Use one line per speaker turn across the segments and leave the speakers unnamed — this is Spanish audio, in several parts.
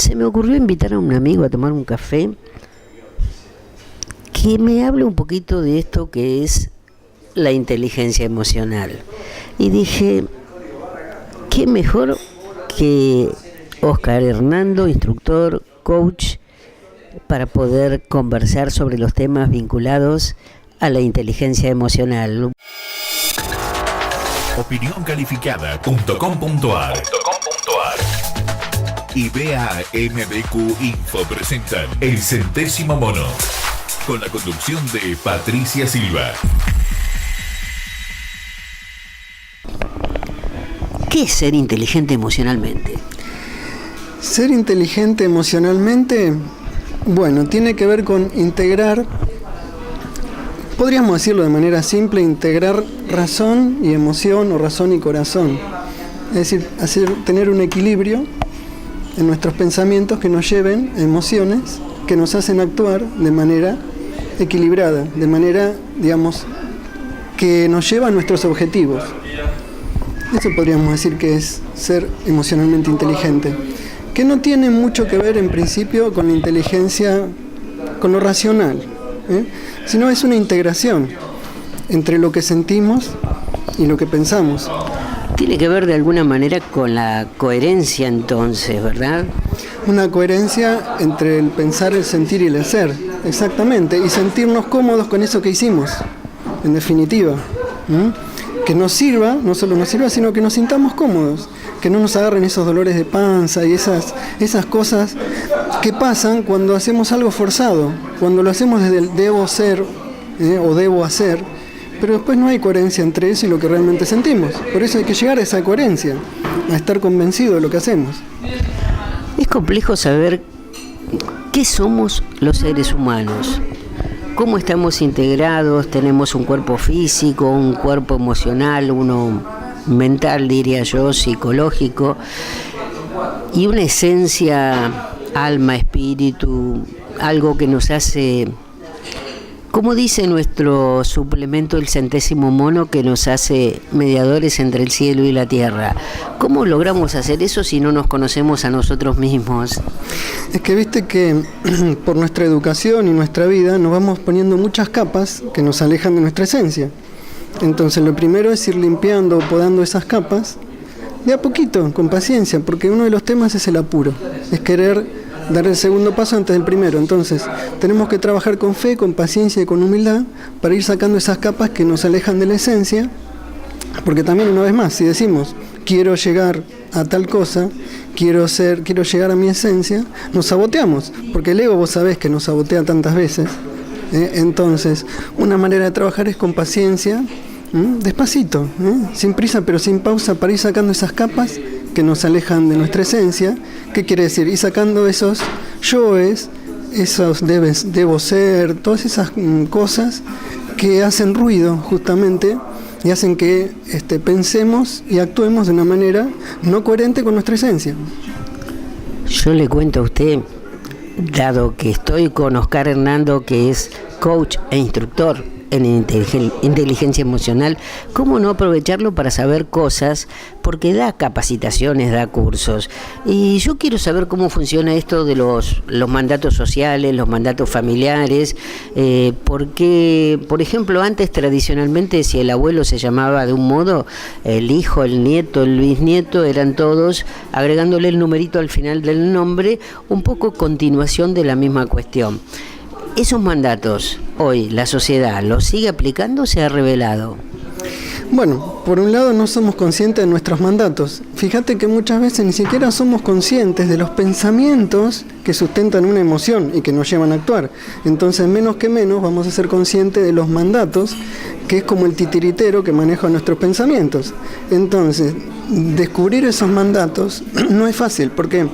se me ocurrió invitar a un amigo a tomar un café que me hable un poquito de esto que es la inteligencia emocional. Y dije, ¿qué mejor que Oscar Hernando, instructor, coach, para poder conversar sobre los temas vinculados a la inteligencia emocional?
Opinioncalificada.com.ar y BAMBQ Info presentan El Centésimo Mono, con la conducción de Patricia Silva.
¿Qué es ser inteligente emocionalmente?
Ser inteligente emocionalmente, bueno, tiene que ver con integrar, podríamos decirlo de manera simple, integrar razón y emoción o razón y corazón. Es decir, tener un equilibrio en nuestros pensamientos que nos lleven a emociones que nos hacen actuar de manera equilibrada, de manera, digamos, que nos lleva a nuestros objetivos. Eso podríamos decir que es ser emocionalmente inteligente, que no tiene mucho que ver en principio con la inteligencia, con lo racional, sino es una integración entre lo que sentimos y lo que pensamos.
Tiene que ver de alguna manera con la coherencia entonces, ¿verdad?
Una coherencia entre el pensar, el sentir y el hacer, exactamente, y sentirnos cómodos con eso que hicimos, en definitiva. Que nos sirva, no solo nos sirva, sino que nos sintamos cómodos, que no nos agarren esos dolores de panza y esas cosas que pasan cuando hacemos algo forzado, cuando lo hacemos desde el debo ser o debo hacer, pero después no hay coherencia entre eso y lo que realmente sentimos. Por eso hay que llegar a esa coherencia, a estar convencido de lo que hacemos.
Es complejo saber qué somos los seres humanos. ¿Cómo estamos integrados? Tenemos un cuerpo físico, un cuerpo emocional, uno mental, diría yo, psicológico, y una esencia, alma, espíritu, algo que nos hace, como dice nuestro suplemento El Centésimo Mono, que nos hace mediadores entre el cielo y la tierra. ¿Cómo logramos hacer eso si no nos conocemos a nosotros mismos?
Es que viste que por nuestra educación y nuestra vida nos vamos poniendo muchas capas que nos alejan de nuestra esencia. Entonces lo primero es ir limpiando o podando esas capas de a poquito, con paciencia, porque uno de los temas es el apuro, es querer dar el segundo paso antes del primero. Entonces tenemos que trabajar con fe, con paciencia y con humildad para ir sacando esas capas que nos alejan de la esencia, porque también, una vez más, si decimos quiero llegar a tal cosa, quiero llegar a mi esencia, nos saboteamos, porque el ego, vos sabés que nos sabotea tantas veces. Entonces, una manera de trabajar es con paciencia, despacito, sin prisa pero sin pausa, para ir sacando esas capas que nos alejan de nuestra esencia. ¿Qué quiere decir? Ir sacando esos yoes, esos debo ser, todas esas cosas que hacen ruido justamente y hacen que pensemos y actuemos de una manera no coherente con nuestra esencia.
Yo le cuento a usted, dado que estoy con Oscar Hernando, que es coach e instructor en inteligencia emocional, ¿cómo no aprovecharlo para saber cosas? Porque da capacitaciones, da cursos. Y yo quiero saber cómo funciona esto de los mandatos sociales, los mandatos familiares, porque, por ejemplo, antes tradicionalmente, si el abuelo se llamaba de un modo, el hijo, el nieto, el bisnieto, eran todos, agregándole el numerito al final del nombre, un poco continuación de la misma cuestión. ¿Esos mandatos, hoy, la sociedad, los sigue aplicando o se ha revelado?
Bueno, por un lado no somos conscientes de nuestros mandatos. Fíjate que muchas veces ni siquiera somos conscientes de los pensamientos que sustentan una emoción y que nos llevan a actuar. Entonces, menos que menos, vamos a ser conscientes de los mandatos, que es como el titiritero que maneja nuestros pensamientos. Entonces, descubrir esos mandatos no es fácil, porque,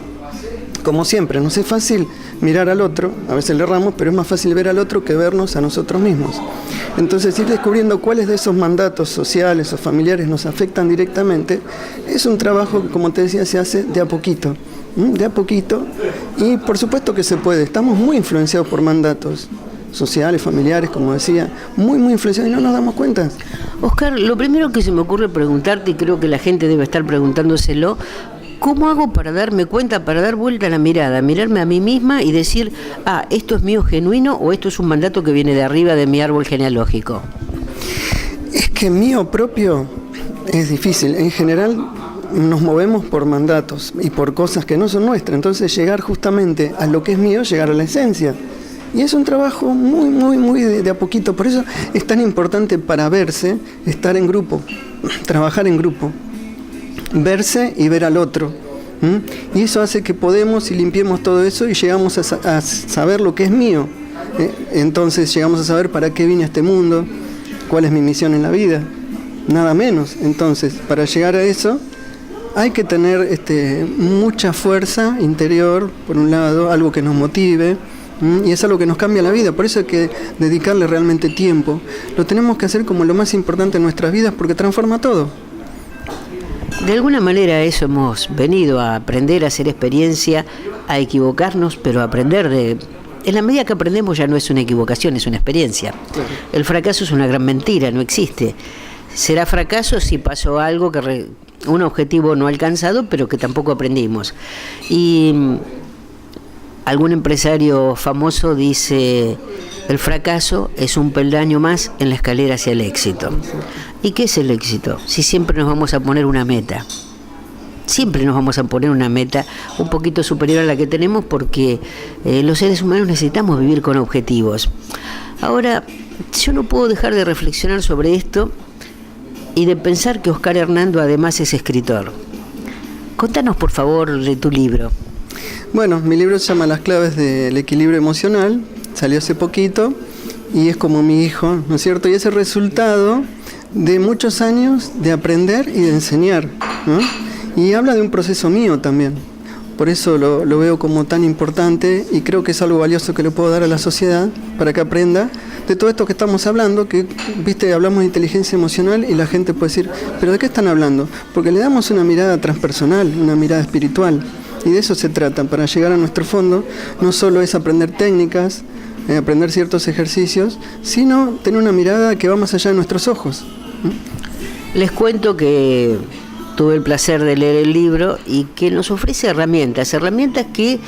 como siempre, no es fácil mirar al otro, a veces le erramos, pero es más fácil ver al otro que vernos a nosotros mismos. Entonces, ir descubriendo cuáles de esos mandatos sociales o familiares nos afectan directamente, es un trabajo que, como te decía, se hace de a poquito, y por supuesto que se puede. Estamos muy influenciados por mandatos sociales, familiares, como decía, muy influenciados y no nos damos cuenta.
Oscar, lo primero que se me ocurre preguntarte, y creo que la gente debe estar preguntándoselo, ¿Cómo hago para darme cuenta, para dar vuelta a la mirada, mirarme a mí misma y decir, esto es mío genuino o esto es un mandato que viene de arriba de mi árbol genealógico?
Es que mío propio es difícil. En general nos movemos por mandatos y por cosas que no son nuestras. Entonces llegar justamente a lo que es mío, llegar a la esencia. Y es un trabajo muy de a poquito. Por eso es tan importante para verse, estar en grupo, trabajar en grupo. Verse y ver al otro. Y eso hace que podemos y limpiemos todo eso y llegamos a saber lo que es mío. Entonces llegamos a saber para qué vine a este mundo, cuál es mi misión en la vida, nada menos. Entonces, para llegar a eso hay que tener mucha fuerza interior, por un lado, algo que nos motive, y es algo que nos cambia la vida. Por eso hay que dedicarle realmente tiempo. Lo tenemos que hacer como lo más importante en nuestras vidas porque transforma todo.
De alguna manera eso hemos venido a aprender, a hacer experiencia, a equivocarnos, pero a aprender de... En la medida que aprendemos ya no es una equivocación, es una experiencia. Claro. El fracaso es una gran mentira, no existe. Será fracaso si pasó algo, un objetivo no alcanzado, pero que tampoco aprendimos. Y algún empresario famoso dice, el fracaso es un peldaño más en la escalera hacia el éxito. ¿Y qué es el éxito? Si siempre nos vamos a poner una meta. Siempre nos vamos a poner una meta un poquito superior a la que tenemos porque los seres humanos necesitamos vivir con objetivos. Ahora, yo no puedo dejar de reflexionar sobre esto y de pensar que Oscar Hernando además es escritor. Contanos por favor de tu libro.
Bueno, mi libro se llama Las claves del equilibrio emocional, salió hace poquito y es como mi hijo, ¿no es cierto? Y es el resultado de muchos años de aprender y de enseñar, ¿no? Y habla de un proceso mío también. Por eso lo veo como tan importante y creo que es algo valioso que le puedo dar a la sociedad para que aprenda de todo esto que estamos hablando, que, viste, hablamos de inteligencia emocional y la gente puede decir, ¿pero de qué están hablando? Porque le damos una mirada transpersonal, una mirada espiritual. Y de eso se trata, para llegar a nuestro fondo, no solo es aprender técnicas, aprender ciertos ejercicios, sino tener una mirada que va más allá de nuestros ojos.
Les cuento que tuve el placer de leer el libro y que nos ofrece herramientas que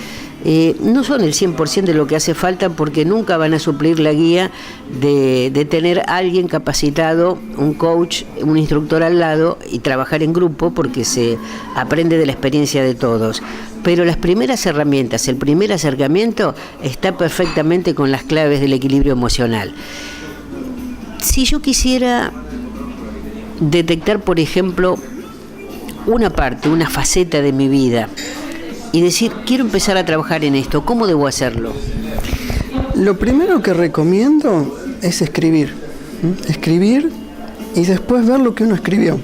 no son el 100% de lo que hace falta porque nunca van a suplir la guía de tener a alguien capacitado, un coach, un instructor al lado y trabajar en grupo porque se aprende de la experiencia de todos. Pero las primeras herramientas, el primer acercamiento está perfectamente con las claves del equilibrio emocional. Si yo quisiera detectar, por ejemplo, una parte, una faceta de mi vida y decir, quiero empezar a trabajar en esto, ¿cómo debo hacerlo?
Lo primero que recomiendo es escribir. Escribir y después ver lo que uno escribió,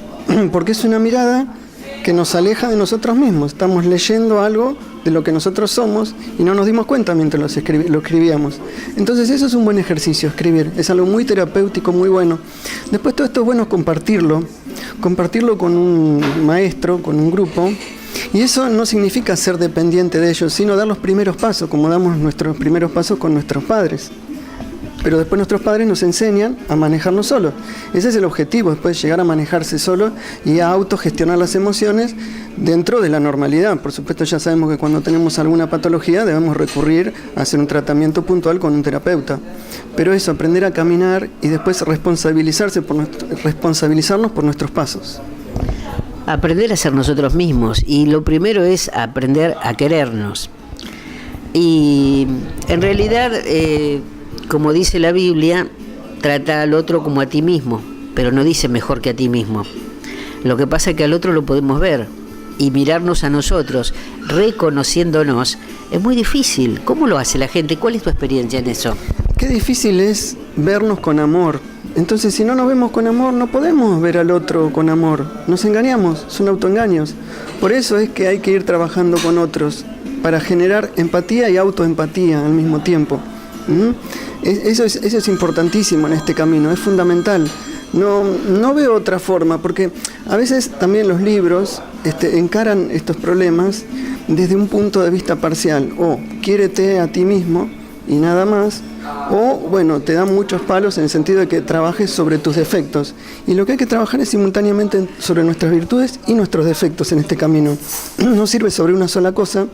porque es una mirada que nos aleja de nosotros mismos. Estamos leyendo algo de lo que nosotros somos y no nos dimos cuenta mientras lo escribíamos. Entonces eso es un buen ejercicio, escribir. Es algo muy terapéutico, muy bueno. Después todo esto es bueno compartirlo con un maestro, con un grupo. Y eso no significa ser dependiente de ellos, sino dar los primeros pasos, como damos nuestros primeros pasos con nuestros padres. Pero después nuestros padres nos enseñan a manejarnos solos. Ese es el objetivo, después llegar a manejarse solo y a autogestionar las emociones dentro de la normalidad. Por supuesto ya sabemos que cuando tenemos alguna patología debemos recurrir a hacer un tratamiento puntual con un terapeuta. Pero eso, aprender a caminar y después responsabilizarnos por nuestros pasos.
Aprender a ser nosotros mismos y lo primero es aprender a querernos. Y en realidad... como dice la Biblia, trata al otro como a ti mismo, pero no dice mejor que a ti mismo. Lo que pasa es que al otro lo podemos ver y mirarnos a nosotros, reconociéndonos, es muy difícil. ¿Cómo lo hace la gente? ¿Cuál es tu experiencia en eso?
Qué difícil es vernos con amor. Entonces, si no nos vemos con amor, no podemos ver al otro con amor. Nos engañamos, son autoengaños. Por eso es que hay que ir trabajando con otros, para generar empatía y autoempatía al mismo tiempo. Eso es importantísimo en este camino, es fundamental. No veo otra forma, porque a veces también los libros encaran estos problemas desde un punto de vista parcial. Quiérete a ti mismo y nada más, o bueno, te dan muchos palos en el sentido de que trabajes sobre tus defectos. Y lo que hay que trabajar es simultáneamente sobre nuestras virtudes y nuestros defectos en este camino. No sirve sobre una sola cosa,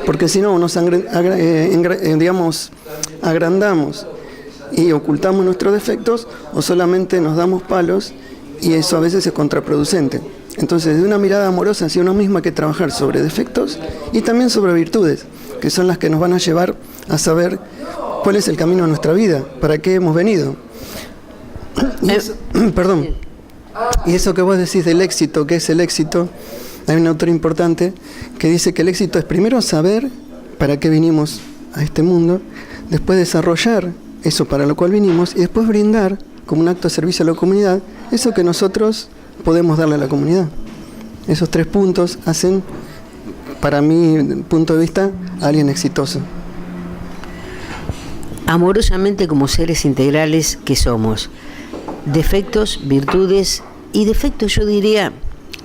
porque si no nos agrandamos y ocultamos nuestros defectos, o solamente nos damos palos, y eso a veces es contraproducente. Entonces, de una mirada amorosa hacia uno mismo hay que trabajar sobre defectos y también sobre virtudes, que son las que nos van a llevar a saber cuál es el camino de nuestra vida, para qué hemos venido. Y eso, perdón. Y eso que vos decís del éxito, ¿qué es el éxito? Hay un autor importante que dice que el éxito es primero saber para qué vinimos a este mundo, después desarrollar eso para lo cual vinimos y después brindar como un acto de servicio a la comunidad eso que nosotros podemos darle a la comunidad. Esos 3 puntos hacen, para mi punto de vista, a alguien exitoso.
Amorosamente, como seres integrales que somos, defectos, virtudes y defectos, yo diría,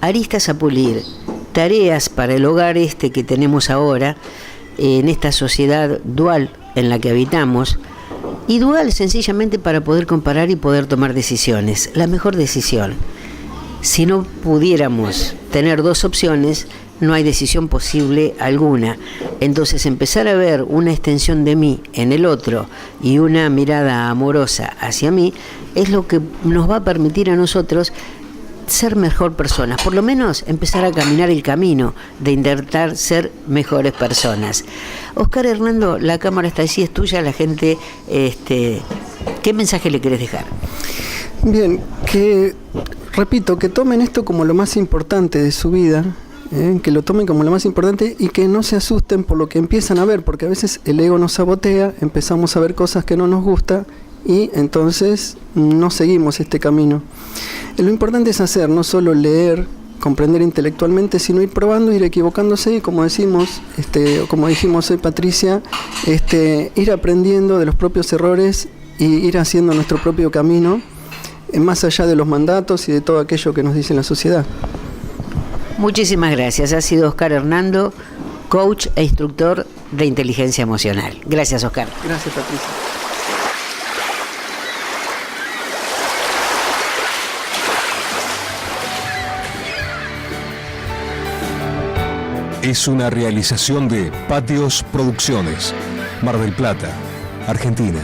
aristas a pulir, tareas para el hogar este que tenemos ahora, en esta sociedad dual en la que habitamos, y dual sencillamente para poder comparar y poder tomar decisiones, la mejor decisión. Si no pudiéramos tener 2 opciones, no hay decisión posible alguna. Entonces, empezar a ver una extensión de mí en el otro y una mirada amorosa hacia mí es lo que nos va a permitir a nosotros ser mejor personas, por lo menos empezar a caminar el camino de intentar ser mejores personas. Oscar Hernando, la cámara está allí, es tuya, la gente, ¿qué mensaje le querés dejar?
Bien, repito, que tomen esto como lo más importante de su vida, que lo tomen como lo más importante y que no se asusten por lo que empiezan a ver, porque a veces el ego nos sabotea, empezamos a ver cosas que no nos gustan y entonces no seguimos este camino. Lo importante es hacer, no solo leer, comprender intelectualmente, sino ir probando, ir equivocándose y como decimos, como dijimos hoy Patricia, ir aprendiendo de los propios errores y ir haciendo nuestro propio camino, más allá de los mandatos y de todo aquello que nos dice la sociedad.
Muchísimas gracias. Ha sido Oscar Hernando, coach e instructor de inteligencia emocional. Gracias, Oscar.
Gracias, Patricia.
Es una realización de Patios Producciones, Mar del Plata, Argentina.